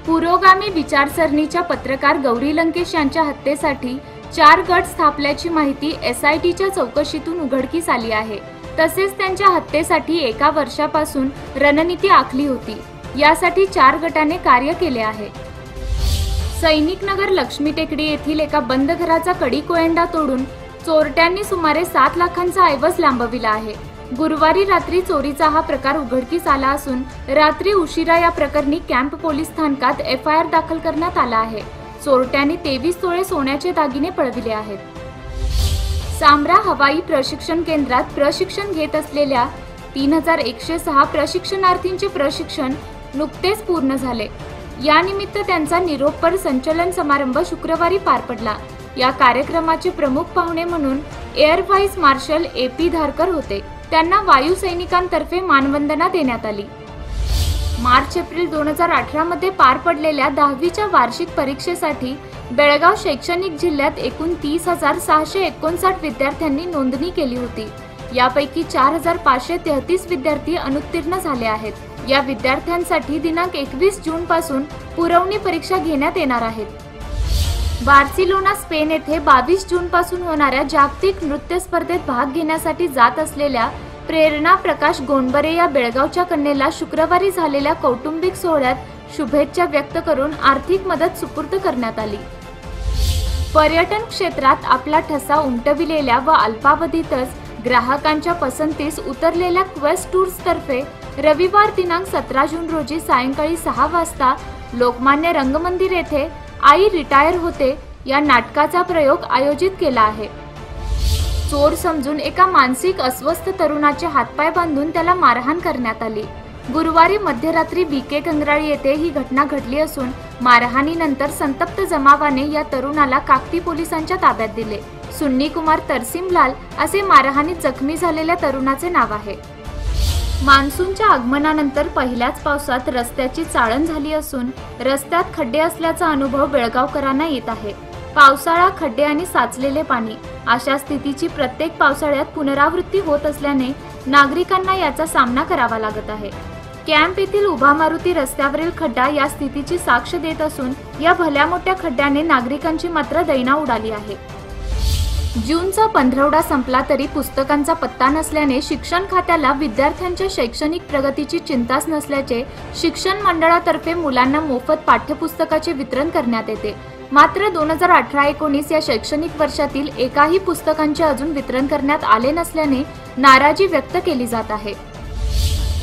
पुरोगामी विचारसरणीच्या पत्रकार गौरी लंकेश यांच्या हत्येसाठी 4 गट स्थापल्याची माहिती SITच्या चौकशीतून उघडकीस आली आहे। तसेच त्यांच्या हत्येसाठी 1 वर्षापासून रणनीती आखली होती। यासाठी 4 गटाने कार्य केले आहे। सैनिक नगर लक्ष्मी टेकडी येथील एका बंद घराचा कडी कोयंडा तोडून चोरट्यांनी सुमारे 7 लाखांचा ऐवज लांबविला आहे। गुरुवारी रात्री चोरीचा हा प्रकार उघडकीस आला असून रात्री उशिरा या प्रकरणी कॅम्प पोलीस स्थानकात FIR दाखल करण्यात आला आहे। चोरट्यांनी 23 तोळे सोन्याचे दागिने पळविले आहेत। सांब्रा हवाई प्रशिक्षण केंद्रात प्रशिक्षण घेत असलेल्या 3106 प्रशिक्षणार्थींचे प्रशिक्षण नुकतेच पूर्ण झाले। यानिमित्त त्यांचा निरोपपर संचलन समारंभ शुक्रवारी पार पडला। या कार्यक्रमाचे प्रमुख पाहुणे म्हणून air vice marshal AP Dharkar होते। त्यांना वायुसैनिकांतर्फे मानवंदना देण्यात आली। मार्च-एप्रिल 2018 मध्ये पार पडलेल्या 10वीच्या वार्षिक परीक्षेसाठी बेळगाव शैक्षणिक जिल्ह्यात एकूण 30,659 विद्यार्थ्यांनी नोंदणी केली होती। यापैकी 4,533 विद्यार्थी अनुत्तीर्ण झाले आहेत। या विद्यार्थ्यांसाठी दिनांक 21 जून पासून पुरवणी परीक्षा घेण्यात येणार आहेत। बार्सिलोना स्पेन येथे 22 जून पासून होणाऱ्या जागतिक नृत्य स्पर्धेत भाग घेण्यासाठी जात असलेल्या प्रेरणा प्रकाश गोंडबरे या बेळगावच्या कन्येला शुक्रवारी झालेल्या कौटुंबिक सोहळ्यात शुभेच्छा व्यक्त करून आर्थिक मदत सुपूर्द करण्यात आली। पर्यटन क्षेत्रात आपला ठसा उमटविलेल्या व अल्पावधीतच ग्राहकांच्या पसंतीस उतरलेल्या क्वेस्ट टूर्स तर्फे रविवार दिनांक 17 जून रोजी सायंकाळी 6 वाजता लोकमान्य रंगमंदिर येथे आई रिटायर होते या नाटकाचा प्रयोग आयोजित केला आहे। चोर समजून एका मानसिक अस्वस्थ तरुणाचे हातपाय बांधून त्याला मारहाण करण्यात आली। गुरुवारी मध्यरात्री BK कंगराळी येथे ही घटना घडली असून मारहाणीनंतर संतप्त जमावाने या तरुणाला काकती पोलिसांच्या ताब्यात दिले। सुन्नी कुमार तरसिमलाल असे मारहाणीत जखमी झालेल्या तरुणाचे नाव आहे। मान्सूनच्या आगमनानंतर पहिल्याच पावसात रस्त्याची चाळण झाली असून रस्त्यात खड्डे असल्याचा अनुभव बेळगावकरांना येत आहे। पावसाळा, खड्डे आणि साचलेले पाणी अशा स्थितीची प्रत्येक पावसाळ्यात पुनरावृत्ती होत असल्याने नागरिकांना याचा सामना करावा लागत आहे। कॅम्प येथील उभा मारुती रस्त्यावरील खड्डा या स्थितीची साक्ष देत असून या भल्या मोठ्या खड्ड्याने नागरिकांची मात्र दैना उडाली आहे। जूनचा पंधरवडा संपला तरी पुस्तकांचा पत्ता नसल्याने शिक्षण खात्याला विद्यार्थ्यांच्या शैक्षणिक प्रगतीची चिंताच नसल्याचे शिक्षण मंडळातर्फे मुलांना मोफत पाठ्यपुस्तकाचे वितरण करण्यात येते। मात्र 2018-19 या शैक्षणिक वर्षातील एकाही पुस्तकांचे अजून वितरण करण्यात आले नसल्याने नाराजी व्यक्त केली जात आहे।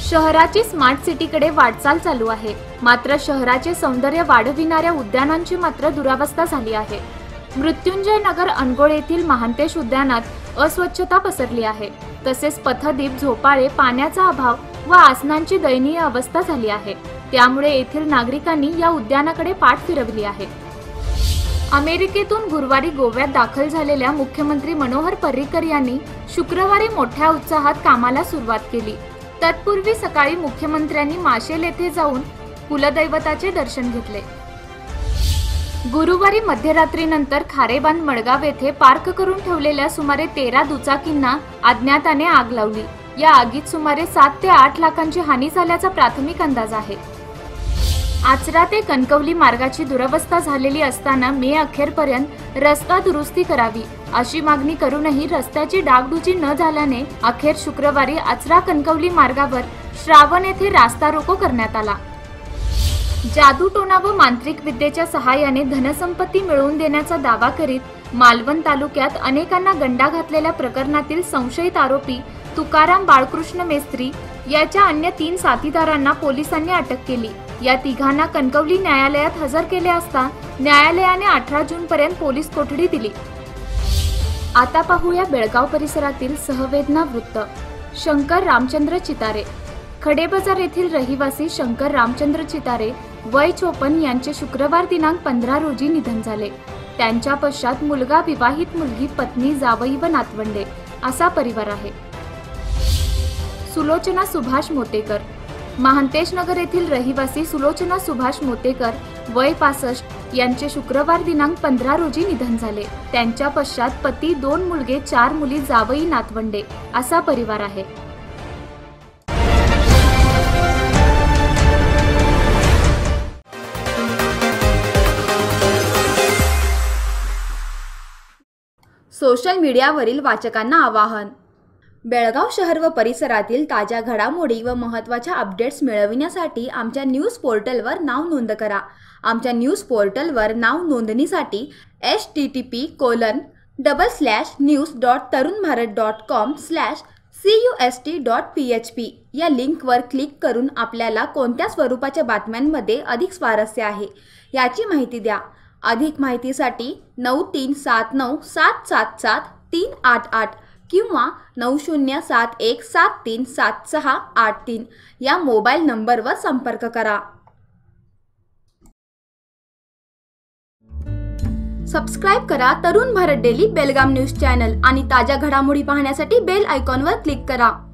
शहराची स्मार्ट सिटीकडे वाटचाल चालू आहे, मात्र शहराचे सौंदर्य वाढविणाऱ्या उद्यानांची मात्र दुरावस्था झाली आहे। मृत्युंजय नगर अनगोळ येथील महांतेश उद्यानात अस्वच्छता पसरली आहे। तसेच पथदीप, झोपाळे, पाण्याचा अभाव व आसनांची दयनीय अवस्था झाली आहे। त्यामुळे येथील नागरिकांनी या उद्यानाकडे पाठ फिरवली आहे। अमेरिकेतून गुरुवारी गोव्यात दाखल झालेल्या मुख्यमंत्री मनोहर पर्रीकर यांनी शुक्रवारी मोठ्या उत्साहात कामाला सुरुवात केली। तत्पूर्वी सकाळी मुख्यमंत्र्यांनी माशेल येथे जाऊन कुलदैवताचे दर्शन घेतले। गुरुवारी मध्यरात्रीनंतर खारेबांध मडगाव येथे पार्क करून ठेवलेल्या सुमारे 13 दुचाकींना अज्ञाताने आग लावली। या आगीत सुमारे 7 ते 8 लाखांची हानी झाल्याचा प्राथमिक अंदाज आहे। आचरा ते कणकवली मार्गाची दुरवस्था झालेली असताना मे अखेरपर्यंत रस्ता दुरुस्ती करावी अशी मागणी करूनही रस्त्याची डागडुजी न झाल्याने अखेर शुक्रवारी आचरा कणकवली मार्गावर श्रावण येथे रास्ता रोको करण्यात आला। जादूटोणा व मांत्रिक विद्येच्या सहाय्याने धनसंपत्ती मिळवून देण्याचा दावा करीत मालवण तालुक्यात अनेकांना गंडा घातलेल्या प्रकरणातील संशयित आरोपी तुकाराम बाळकृष्ण मेस्त्री याच्या अन्य 3 साथीदारांना पोलिसांनी अटक केली। या तिघांना कणकवली न्यायालयात हजर केले असता न्यायालयाने 18 जून पर्यंत पोलीस कोठडी दिली। आता पाहूया बेळगाव परिसरातील सहवेदना वृत्त। शंकर रामचंद्र चितारे। खडेबाजार येथील रहिवासी शंकर रामचंद्र चितारे वय 54 यांचे शुक्रवार दिनांक 15 रोजी निधन झाले। त्यांच्या पश्चात मुलगा, विवाहित मुलगी, पत्नी, जावई व नातवंडे असा परिवार आहे। सुलोचना सुभाष मोतेकर। महांतेश नगर येथील रहिवासी सुलोचना सुभाष मोतेकर वय 65 यांचे शुक्रवार दिनांक 15 रोजी निधन झाले। त्यांच्या पश्चात पती, 2 मुलगे, 4 मुली, जावई, नातवंडे असा परिवार आहे। सोशल मीडियावरील वाचकांना आवाहन. बेळगाव शहर व परिसरातील ताज्या घडामोडी व महत्त्वाच्या अपडेट्स मिळविण्यासाठी आमच्या न्यूज पोर्टलवर नाव नोंद करा. आमच्या न्यूज पोर्टलवर नाव नोंदणीसाठी http://news.tarunbharat.com/cust.php या लिंकवर क्लिक करून आपल्याला कोणत्या स्वरूपाच्या बातम्यांमध्ये अधिक स्वारस्य आहे याची माहिती द्या. अधिक माहितीसाठी 9379777388 किंवा 9071737683 या मोबाईल नंबरवर संपर्क करा. सबस्क्राईब करा तरुण भारत डेली बेलगाम न्यूज चॅनल आणि ताज्या घडामोडी पाहण्यासाठी बेल आयकॉनवर क्लिक करा.